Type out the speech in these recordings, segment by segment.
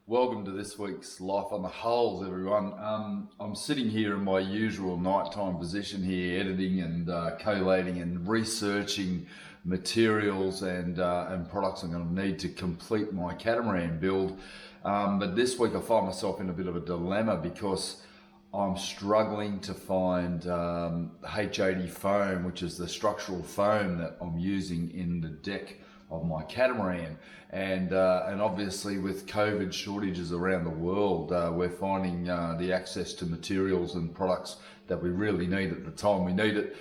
Welcome to this week's Life on the Hulls, everyone. I'm sitting here in my usual nighttime position here, editing and collating and researching materials and products I'm going to need to complete my catamaran build. But this week I find myself in a bit of a dilemma because I'm struggling to find H80 foam, which is the structural foam that I'm using in the deck of my catamaran, and obviously with COVID shortages around the world, we're finding the access to materials and products that we really need at the time we need it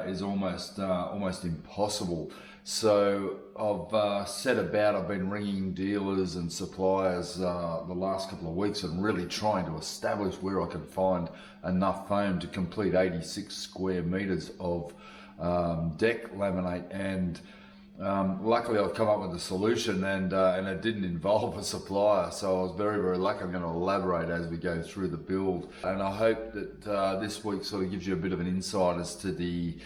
is almost impossible. So I've been ringing dealers and suppliers the last couple of weeks and really trying to establish where I can find enough foam to complete 86 square meters of deck laminate. And luckily I've come up with a solution, and it didn't involve a supplier, so I was very, very lucky. I'm going to elaborate as we go through the build, and I hope that this week sort of gives you a bit of an insight as to the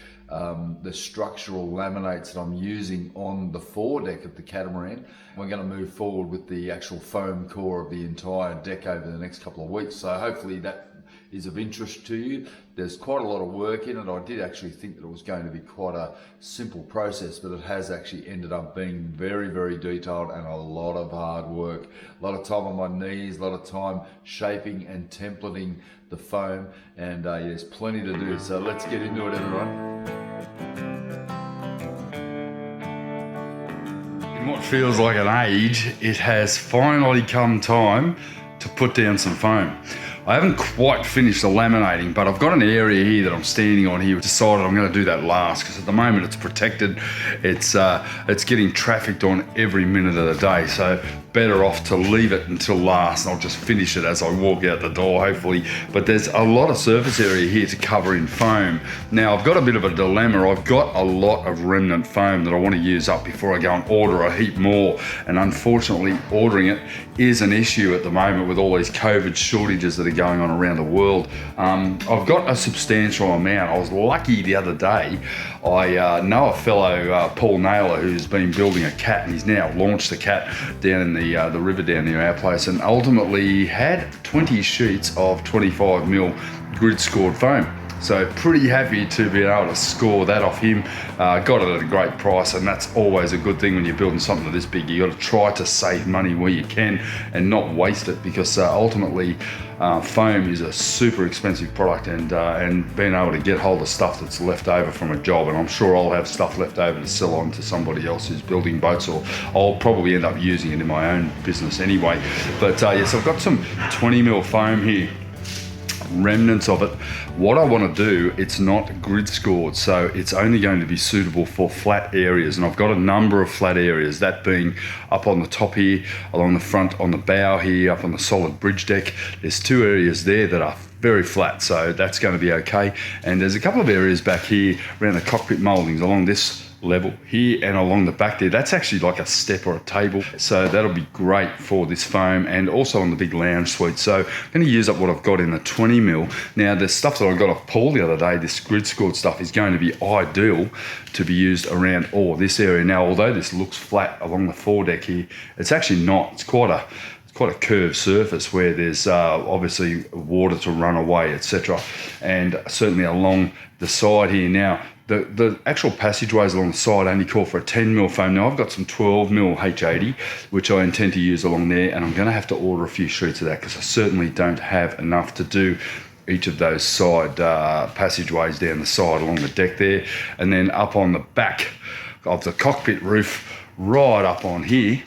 structural laminates that I'm using on the foredeck of the catamaran. We're going to move forward with the actual foam core of the entire deck over the next couple of weeks, so hopefully that is of interest to you. There's quite a lot of work in it. I did actually think that it was going to be quite a simple process, but it has actually ended up being very, very detailed and a lot of hard work. A lot of time on my knees, a lot of time shaping and templating the foam, and there's plenty to do. So let's get into it, everyone. In what feels like an age, it has finally come time to put down some foam. I haven't quite finished the laminating, but I've got an area here that I'm standing on here. Decided I'm going to do that last because at the moment it's protected. It's getting trafficked on every minute of the day, so better off to leave it until last, and I'll just finish it as I walk out the door, hopefully. But there's a lot of surface area here to cover in foam. Now I've got a bit of a dilemma. I've got a lot of remnant foam that I want to use up before I go and order a heap more, and unfortunately ordering it is an issue at the moment with all these COVID shortages that are going on around the world. I've got a substantial amount. I was lucky the other day. I know a fellow, Paul Naylor, who's been building a cat, and he's now launched a cat down in the river down near our place, and ultimately had 20 sheets of 25mm grid scored foam. So pretty happy to be able to score that off him. Got it at a great price, and that's always a good thing when you're building something this big. You got to try to save money where you can and not waste it, because ultimately foam is a super expensive product, and being able to get hold of stuff that's left over from a job, and I'm sure I'll have stuff left over to sell on to somebody else who's building boats, or I'll probably end up using it in my own business anyway. But yes, I've got some 20mm foam here, remnants of it. What I want to do, it's not grid scored, so it's only going to be suitable for flat areas, and I've got a number of flat areas, that being up on the top here, along the front, on the bow here, up on the solid bridge deck. There's two areas there that are very flat, so that's going to be okay. And there's a couple of areas back here around the cockpit mouldings along this level here and along the back there. That's actually like a step or a table, so that'll be great for this foam, and also on the big lounge suite. So I'm going to use up what I've got in the 20mm. Now the stuff that I got off Paul the other day, this grid scored stuff, is going to be ideal to be used around this area. Now although this looks flat along the foredeck here, it's actually not. It's quite a curved surface where there's obviously water to run away, etc. And certainly along the side here. Now the actual passageways along the side only call for a 10mm foam. Now I've got some 12mm H80 which I intend to use along there, and I'm going to have to order a few sheets of that because I certainly don't have enough to do each of those side passageways down the side along the deck there. And then up on the back of the cockpit roof, right up on here,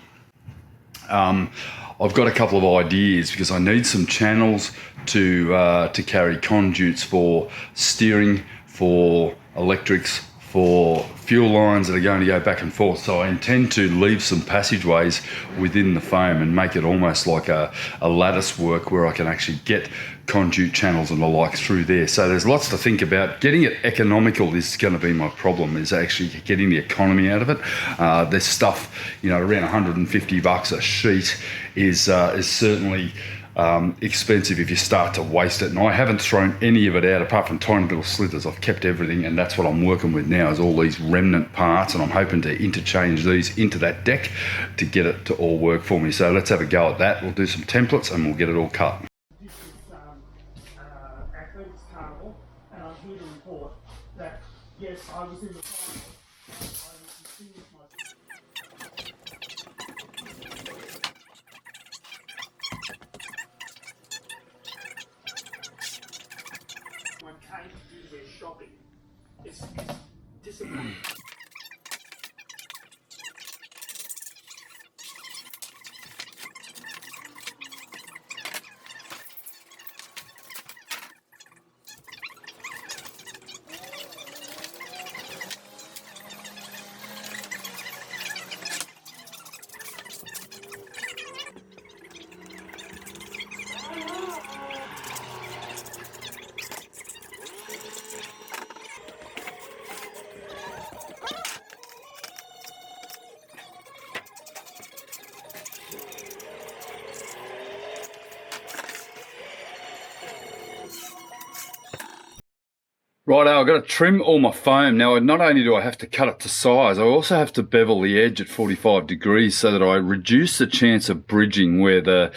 I've got a couple of ideas, because I need some channels to carry conduits for steering, for electrics, for fuel lines that are going to go back and forth. So I intend to leave some passageways within the foam and make it almost like a lattice work where I can actually get conduit channels and the like through there. So there's lots to think about. Getting it economical is going to be my problem, is actually getting the economy out of it. This stuff, around $150 a sheet is certainly expensive if you start to waste it. And I haven't thrown any of it out apart from tiny little slithers. I've kept everything, and that's what I'm working with now, is all these remnant parts, and I'm hoping to interchange these into that deck to get it to all work for me. So let's have a go at that. We'll do some templates and we'll get it all cut. This is Athletics Carnival, and I'm here to report that yes, I was in the final. I distinguished myself. When came to do their shopping, it's disappointing. Righto, I've got to trim all my foam. Now, not only do I have to cut it to size, I also have to bevel the edge at 45 degrees so that I reduce the chance of bridging where the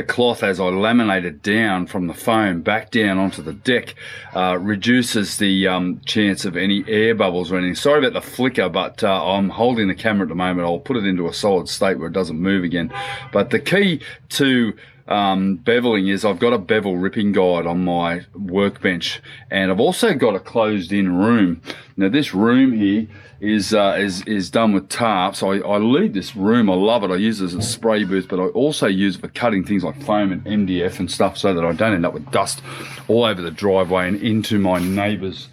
cloth, as I laminate it down from the foam back down onto the deck, reduces the chance of any air bubbles or anything. Sorry about the flicker, but I'm holding the camera at the moment. I'll put it into a solid state where it doesn't move again. But the key to beveling is I've got a bevel ripping guide on my workbench, and I've also got a closed in room. Now this room here is done with tarps. I leave this room, I love it. I use it as a spray booth, but I also use it for cutting things like foam and MDF and stuff so that I don't end up with dust all over the driveway and into my neighbours'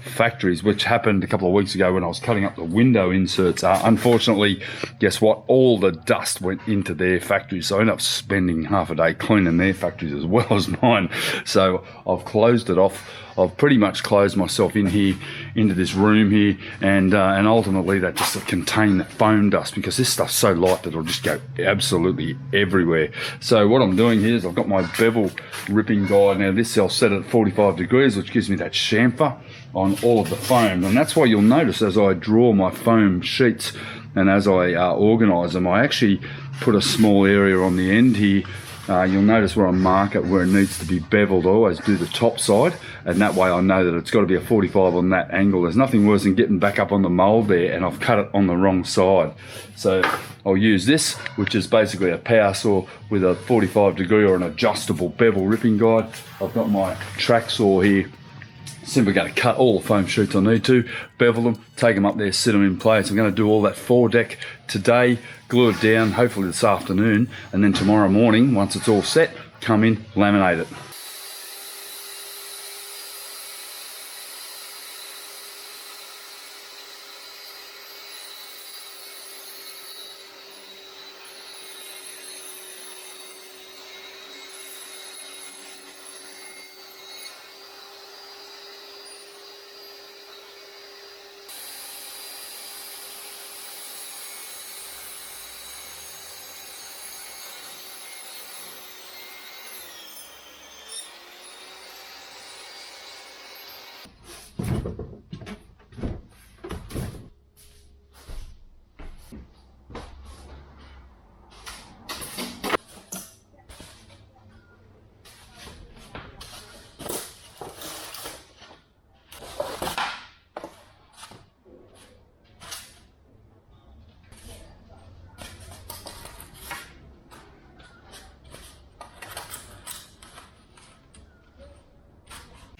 factories, which happened a couple of weeks ago when I was cutting up the window inserts. Unfortunately, guess what? All the dust went into their factories, so I ended up spending half a day cleaning their factories as well as mine. So I've closed it off. I've pretty much closed myself in here, into this room here, and ultimately that just to contain the foam dust, because this stuff's so light that it'll just go absolutely everywhere. So what I'm doing here is I've got my bevel ripping guide. Now this I'll set it at 45 degrees, which gives me that chamfer on all of the foam, and that's why you'll notice as I draw my foam sheets and as I organise them, I actually put a small area on the end here. You'll notice where I mark it where it needs to be beveled. I always do the top side, and that way I know that it's got to be a 45 on that angle. There's nothing worse than getting back up on the mould there and I've cut it on the wrong side. So I'll use this, which is basically a power saw with a 45 degree or an adjustable bevel ripping guide. I've got my track saw here. Simply going to cut all the foam sheets I need to, bevel them, take them up there, sit them in place. I'm going to do all that foredeck today, glue it down, hopefully this afternoon, and then tomorrow morning, once it's all set, come in, laminate it.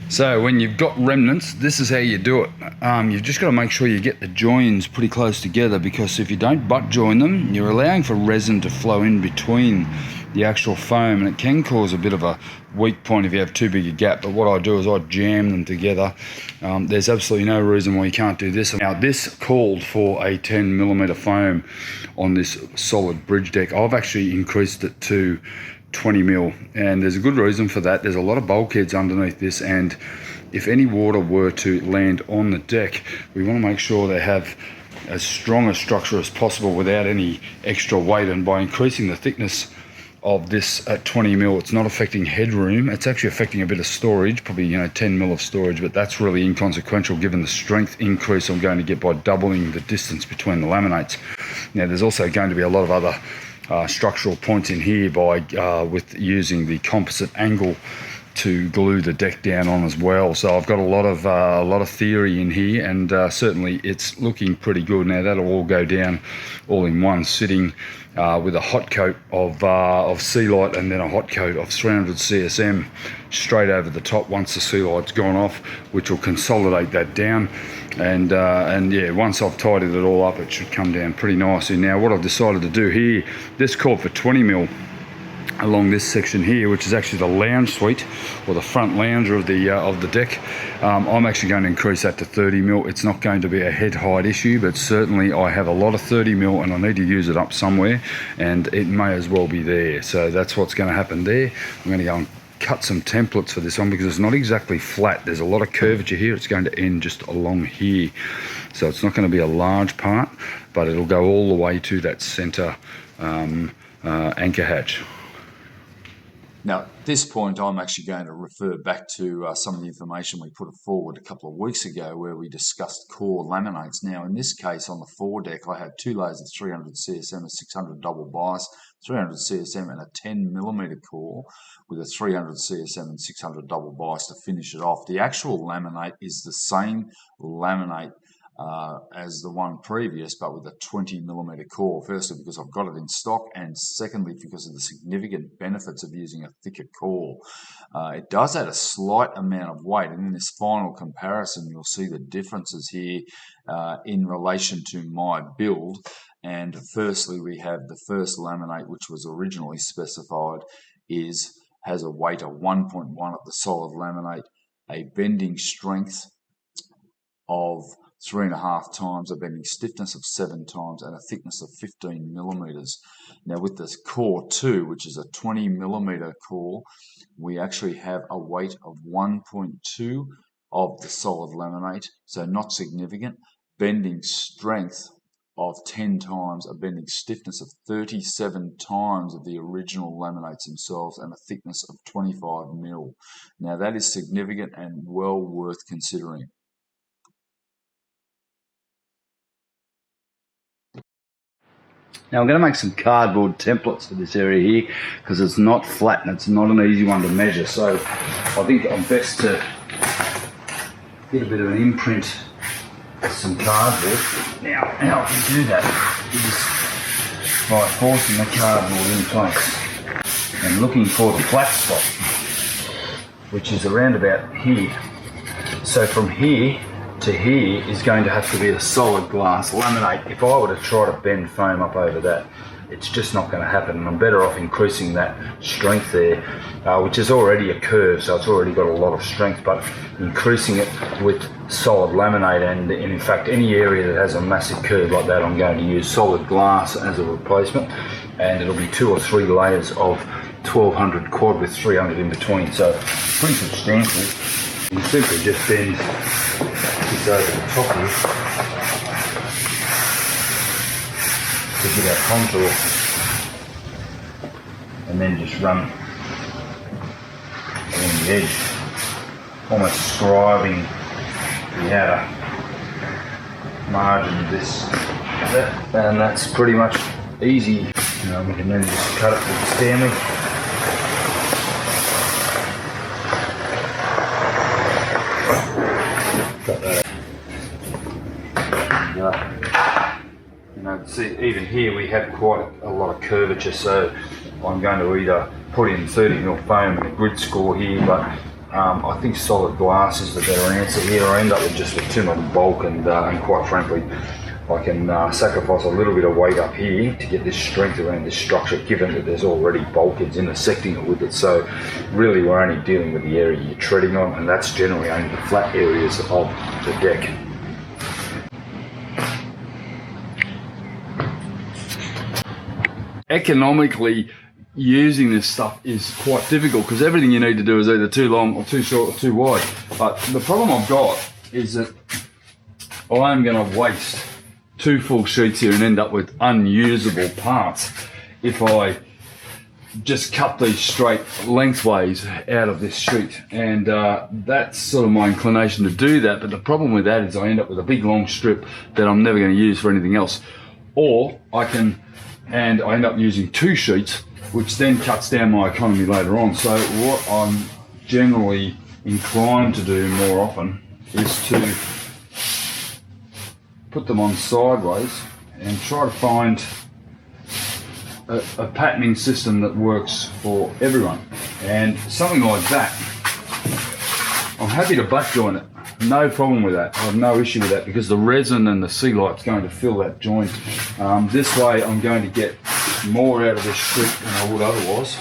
So when you've got remnants, this is how you do it. You've just got to make sure you get the joins pretty close together, because if you don't butt join them, you're allowing for resin to flow in between the actual foam, and it can cause a bit of a weak point if you have too big a gap. But what I do is I jam them together. There's absolutely no reason why you can't do this. Now this called for a 10mm foam on this solid bridge deck. I've actually increased it to 20mm, and there's a good reason for that. There's a lot of bulkheads underneath this, and if any water were to land on the deck, we want to make sure they have as strong a structure as possible without any extra weight. And by increasing the thickness of this at 20 mil. It's not affecting headroom. It's actually affecting a bit of storage, probably 10 mil of storage, but that's really inconsequential given the strength increase I'm going to get by doubling the distance between the laminates. Now there's also going to be a lot of other structural points in here by with using the composite angle to glue the deck down on as well. So I've got a lot of theory in here, and certainly it's looking pretty good. Now that'll all go down all in one sitting with a hot coat of sea light and then a hot coat of 300 CSM straight over the top once the sea light's gone off, which will consolidate that down. And yeah, once I've tidied it all up, it should come down pretty nicely. Now what I've decided to do here, this called for 20 mil along this section here, which is actually the lounge suite or the front lounger of the deck. I'm actually going to increase that to 30 mil. It's not going to be a head height issue, but certainly I have a lot of 30 mil and I need to use it up somewhere, and it may as well be there. So that's what's going to happen there. I'm going to go and cut some templates for this one because it's not exactly flat. There's a lot of curvature here. It's going to end just along here, so it's not going to be a large part, but it'll go all the way to that center anchor hatch. Now, at this point, I'm actually going to refer back to some of the information we put forward a couple of weeks ago where we discussed core laminates. Now, in this case, on the foredeck, I had 2 layers of 300 CSM, a 600 double bias, 300 CSM and a 10mm core with a 300 CSM and 600 double bias to finish it off. The actual laminate is the same laminate as the one previous, but with a 20mm core. Firstly, because I've got it in stock, and secondly, because of the significant benefits of using a thicker core. It does add a slight amount of weight, and in this final comparison, you'll see the differences here in relation to my build. And firstly, we have the first laminate, which was originally specified, has a weight of 1.1 at the solid laminate, a bending strength of 3.5 times, a bending stiffness of 7 times, and a thickness of 15mm. Now with this core 2, which is a 20mm core, we actually have a weight of 1.2 of the solid laminate, so not significant, bending strength of 10 times, a bending stiffness of 37 times of the original laminates themselves, and a thickness of 25mm. Now that is significant and well worth considering. Now I'm going to make some cardboard templates for this area here because it's not flat and it's not an easy one to measure. So I think I'm best to get a bit of an imprint with some cardboard. Now how I can do that is by forcing the cardboard in place and looking for the flat spot, which is around about here. So from here to here is going to have to be a solid glass laminate. If I were to try to bend foam up over that, it's just not going to happen, and I'm better off increasing that strength there, which is already a curve, so it's already got a lot of strength, but increasing it with solid laminate, and in fact any area that has a massive curve like that, I'm going to use solid glass as a replacement, and it'll be 2 or 3 layers of 1200 quad with 300 in between, so pretty substantial. You can simply just bend this over the top here to get our contour, and then just run along the edge, almost scribing the outer margin of this, and that's pretty much easy. We can then just cut it with the Stanley. Got that. And, see, even here we have quite a lot of curvature, so I'm going to either put in 30mm foam and a grid score here, but I think solid glass is the better answer here. I end up with just with too much bulk, and quite frankly, I can sacrifice a little bit of weight up here to get this strength around this structure, given that there's already bulkheads intersecting it with it. So really we're only dealing with the area you're treading on, and that's generally only the flat areas of the deck. Economically, using this stuff is quite difficult because everything you need to do is either too long or too short or too wide. But the problem I've got is that I'm going to waste 2 full sheets here and end up with unusable parts if I just cut these straight lengthways out of this sheet, and that's sort of my inclination to do that. But the problem with that is I end up with a big long strip that I'm never going to use for anything else, or I end up using 2 sheets, which then cuts down my economy later on. So what I'm generally inclined to do more often is to put them on sideways and try to find a patterning system that works for everyone. And something like that, I'm happy to butt joint it. No problem with that. I have no issue with that because the resin and the sea light's going to fill that joint. This way I'm going to get more out of this strip than I would otherwise,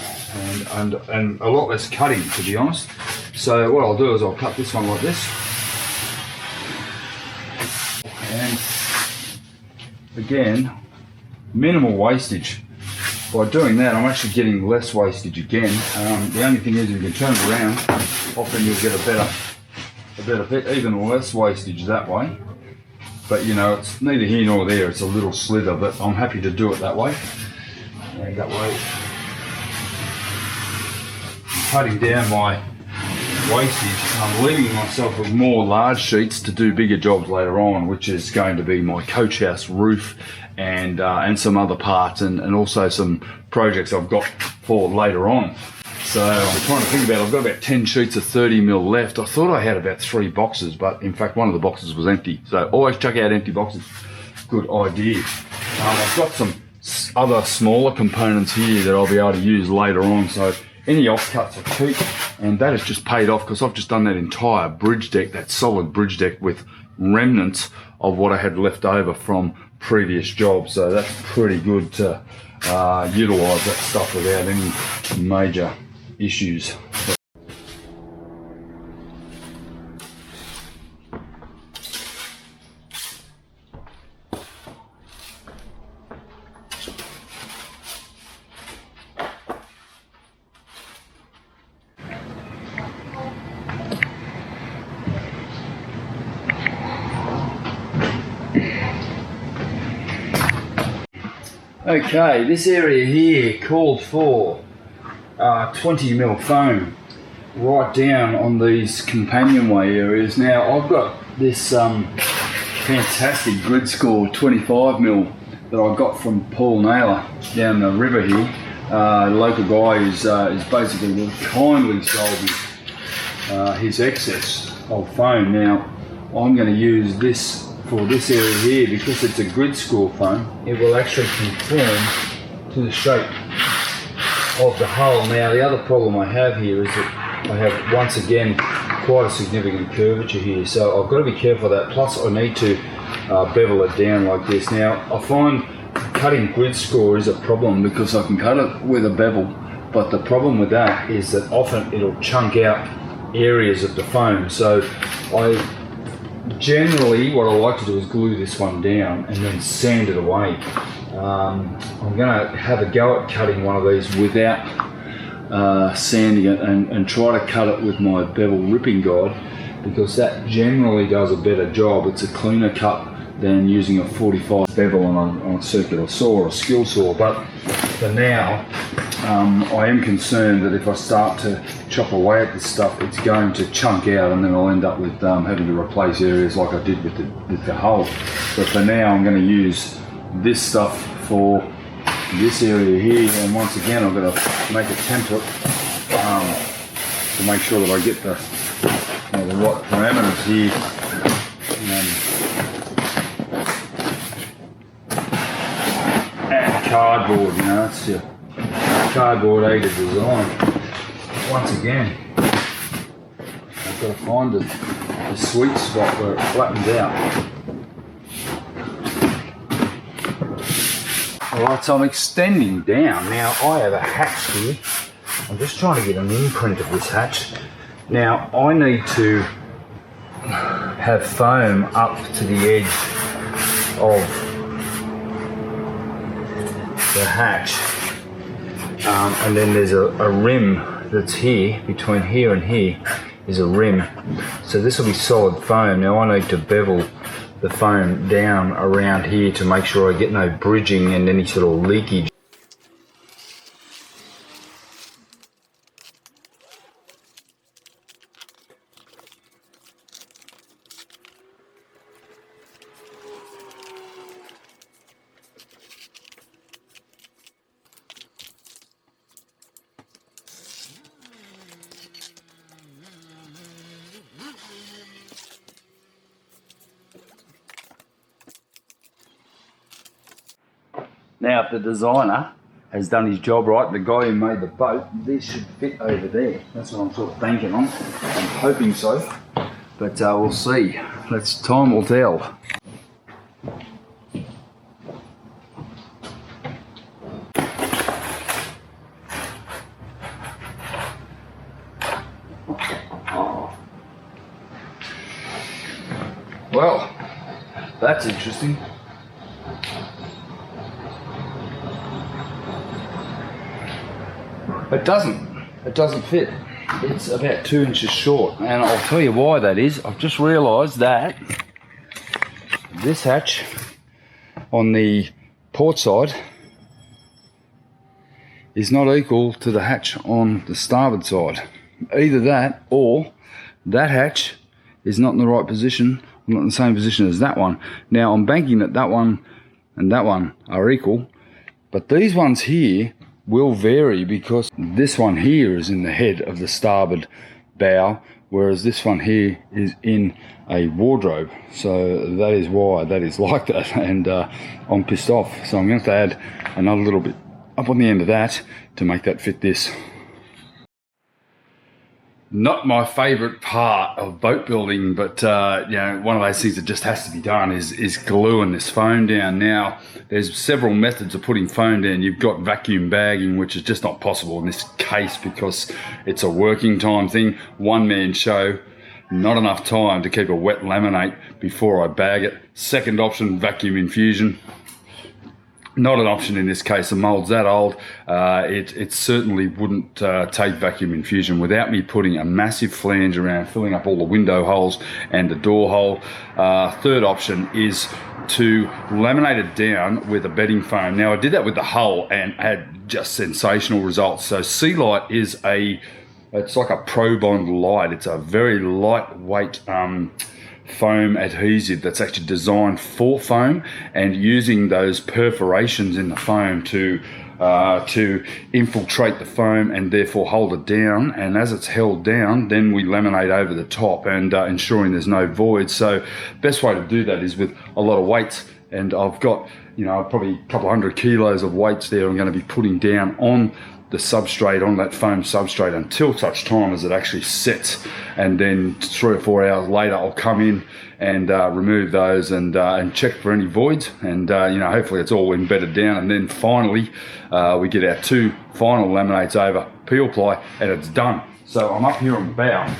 and a lot less cutting, to be honest. So what I'll do is I'll cut this one like this, and again, minimal wastage. By doing that, I'm actually getting less wastage again. The only thing is, if you can turn it around, often you'll get a better fit, even less wastage that way. But you know, it's neither here nor there. It's a little slither, but I'm happy to do it that way. And that way, I'm cutting down my wastage. I'm leaving myself with more large sheets to do bigger jobs later on, which is going to be my coach house roof and some other parts, and also some projects I've got for later on. So I'm trying to think about, I've got about 10 sheets of 30mm left. I thought I had about 3 boxes, but in fact one of the boxes was empty. So always chuck out empty boxes. Good idea. I've got some other smaller components here that I'll be able to use later on. So any offcuts I keep, and that has just paid off because I've just done that entire bridge deck, that solid bridge deck with remnants of what I had left over from previous jobs. So that's pretty good to utilize that stuff without any major issues. Okay, this area here called for 20mm foam right down on these companionway areas. Now I've got this fantastic grid score 25mm that I got from Paul Naylor down the river here. The local guy is basically kindly sold me his excess of foam. Now I'm going to use this for this area here because it's a grid score foam. It will actually conform to the shape of the hull. Now the other problem I have here is that I have once again quite a significant curvature here, so I've got to be careful of that. Plus I need to bevel it down like this. Now I find cutting grid score is a problem because I can cut it with a bevel, but the problem with that is that often it'll chunk out areas of the foam. So generally what I like to do is glue this one down and then sand it away. I'm going to have a go at cutting one of these without sanding it and try to cut it with my bevel ripping guide, because that generally does a better job. It's a cleaner cut than using a 45 bevel on a circular saw or a skill saw. But for now, I am concerned that if I start to chop away at this stuff, it's going to chunk out, and then I'll end up with having to replace areas like I did with the hull. But for now, I'm going to use this stuff for this area here, and once again I've got to make a template to make sure that I get the right parameters here. And cardboard, you know, it's your cardboard aided design. Once again, I've got to find the sweet spot where it flattens out. Alright, so I'm extending down. Now I have a hatch here. I'm just trying to get an imprint of this hatch. Now I need to have foam up to the edge of the hatch. And then there's a rim that's here, between here and here is a rim. So this will be solid foam. Now I need to bevel the foam down around here to make sure I get no bridging and any sort of leakage. Now, if the designer has done his job right, the guy who made the boat, this should fit over there. That's what I'm sort of banking on. I'm hoping so, but we'll see. Time will tell. Well, that's interesting. It doesn't fit. It's about 2 inches short, and I'll tell you why that is. I've just realised that this hatch on the port side is not equal to the hatch on the starboard side. Either that or that hatch is not in the right position, not in the same position as that one. Now I'm banking that that one and that one are equal, but these ones here will vary because this one here is in the head of the starboard bow, whereas this one here is in a wardrobe. So that is why that is like that, and I'm pissed off. So I'm going to have to add another little bit up on the end of that to make that fit this. Not my favourite part of boat building, but you know, one of those things that just has to be done is gluing this foam down. Now, there's several methods of putting foam down. You've got vacuum bagging, which is just not possible in this case because it's a working time thing, one-man show, not enough time to keep a wet laminate before I bag it. Second option, vacuum infusion. Not an option in this case. The mold's that old. It certainly wouldn't take vacuum infusion without me putting a massive flange around, filling up all the window holes and the door hole. Third option is to laminate it down with a bedding foam. Now I did that with the hull and had just sensational results. So Sea Light is it's like a Pro Bond light. It's a very lightweight foam adhesive that's actually designed for foam, and using those perforations in the foam to infiltrate the foam and therefore hold it down. And as it's held down, then we laminate over the top and ensuring there's no void. So best way to do that is with a lot of weights, and I've got, you know, probably a couple 100 kilos of weights there I'm going to be putting down on the substrate, on that foam substrate, until such time as it actually sets, and then 3 or 4 hours later I'll come in and remove those and check for any voids, and you know, hopefully it's all embedded down, and then finally we get our 2 final laminates over, peel ply, and it's done. So I'm up here on the bow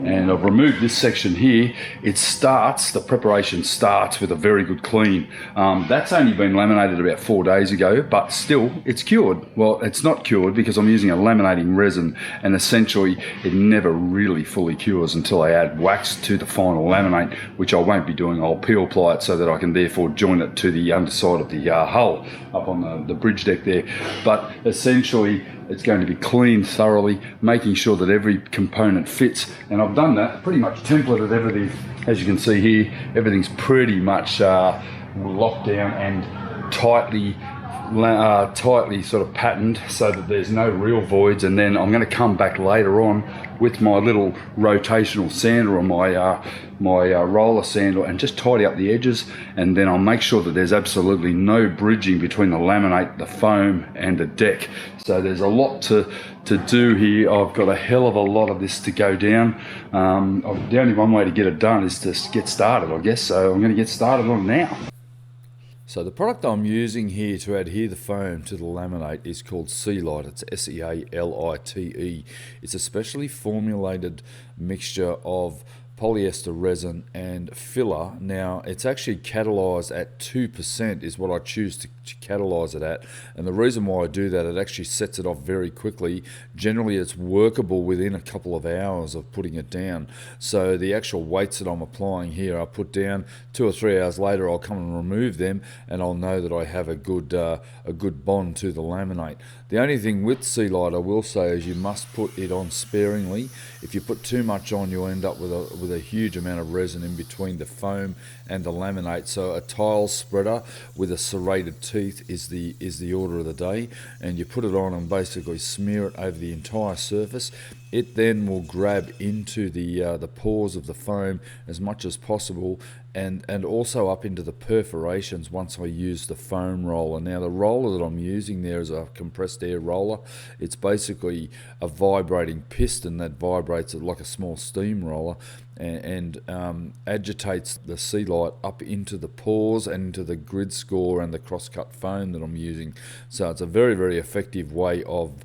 and I've removed this section here. The preparation starts with a very good clean. That's only been laminated about 4 days ago, but still it's cured. Well, it's not cured because I'm using a laminating resin, and essentially it never really fully cures until I add wax to the final laminate, which I won't be doing. I'll peel ply it so that I can therefore join it to the underside of the hull up on the bridge deck there. But essentially it's going to be cleaned thoroughly, making sure that every component fits, and I've done that, pretty much templated everything. As you can see here, everything's pretty much locked down and tightly sort of patterned so that there's no real voids. And then I'm going to come back later on with my little rotational sander or my roller sander and just tidy up the edges, and then I'll make sure that there's absolutely no bridging between the laminate, the foam and the deck. So there's a lot to do here. I've got a hell of a lot of this to go down. The only one way to get it done is to get started, I guess. So I'm going to get started on it now. So the product I'm using here to adhere the foam to the laminate is called Sea Light. It's S-E-A-L-I-T-E. It's a specially formulated mixture of polyester resin and filler. Now it's actually catalyzed at 2% is what I choose to catalyze it at, and the reason why I do that, it actually sets it off very quickly. Generally it's workable within a couple of hours of putting it down. So the actual weights that I'm applying here I put down, 2 or 3 hours later I'll come and remove them, and I'll know that I have a good bond to the laminate. The only thing with Sea Light I will say is you must put it on sparingly. If you put too much on, you'll end up with a huge amount of resin in between the foam and the laminate. So a tile spreader with a serrated teeth is the order of the day, and you put it on and basically smear it over the entire surface. It then will grab into the pores of the foam as much as possible, and also up into the perforations once I use the foam roller. Now the roller that I'm using there is a compressed air roller. It's basically a vibrating piston that vibrates like a small steam roller and agitates the sea light up into the pores and into the grid score and the cross-cut foam that I'm using. So it's a very, very effective way of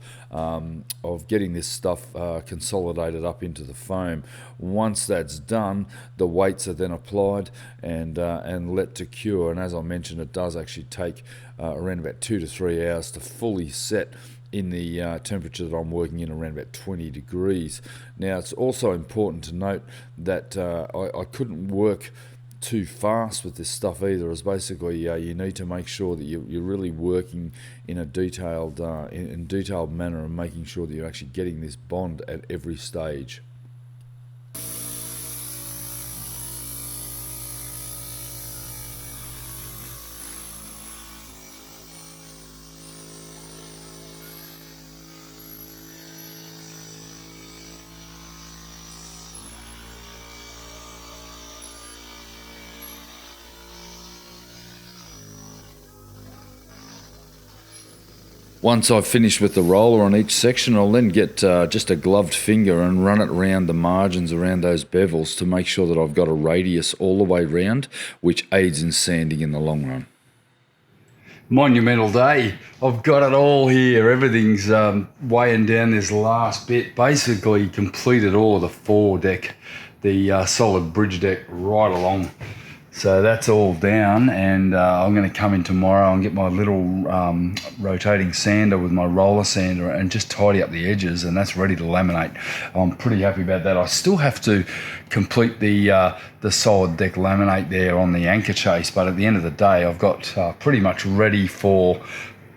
getting this stuff consolidated up into the foam. Once that's done, the weights are then applied and let to cure. And as I mentioned, it does actually take around about 2 to 3 hours to fully set in the temperature that I'm working in, around about 20 degrees. Now, it's also important to note that I couldn't work too fast with this stuff either. As basically you need to make sure that you're really working in a detailed manner and making sure that you're actually getting this bond at every stage. Once I've finished with the roller on each section, I'll then get just a gloved finger and run it around the margins around those bevels to make sure that I've got a radius all the way round, which aids in sanding in the long run. Monumental day. I've got it all here. Everything's weighing down this last bit. Basically completed all of the foredeck, the solid bridge deck right along. So that's all down, and I'm going to come in tomorrow and get my little rotating sander with my roller sander and just tidy up the edges, and that's ready to laminate. I'm pretty happy about that. I still have to complete the solid deck laminate there on the anchor chase, but at the end of the day I've got pretty much ready for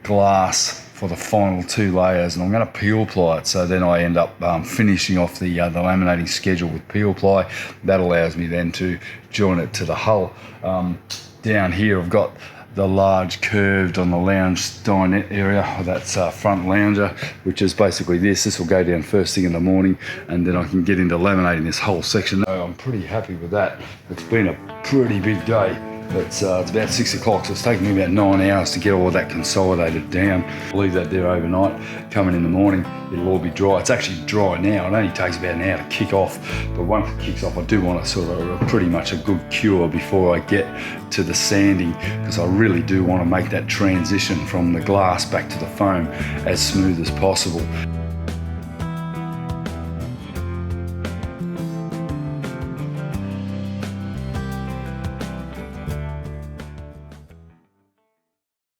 glass for the final 2 layers, and I'm going to peel ply it, so then I end up finishing off the laminating schedule with peel ply. That allows me then to join it to the hull. Down here I've got the large curved on the lounge dinette area. That's front lounger, which is basically this. This will go down first thing in the morning, and then I can get into laminating this whole section. I'm pretty happy with that. It's been a pretty big day. It's about 6 o'clock, so it's taken me about 9 hours to get all of that consolidated down. I'll leave that there overnight. Coming in the morning, it'll all be dry. It's actually dry now. It only takes about an hour to kick off, but once it kicks off, I do want to sort of pretty much a good cure before I get to the sanding, because I really do want to make that transition from the glass back to the foam as smooth as possible.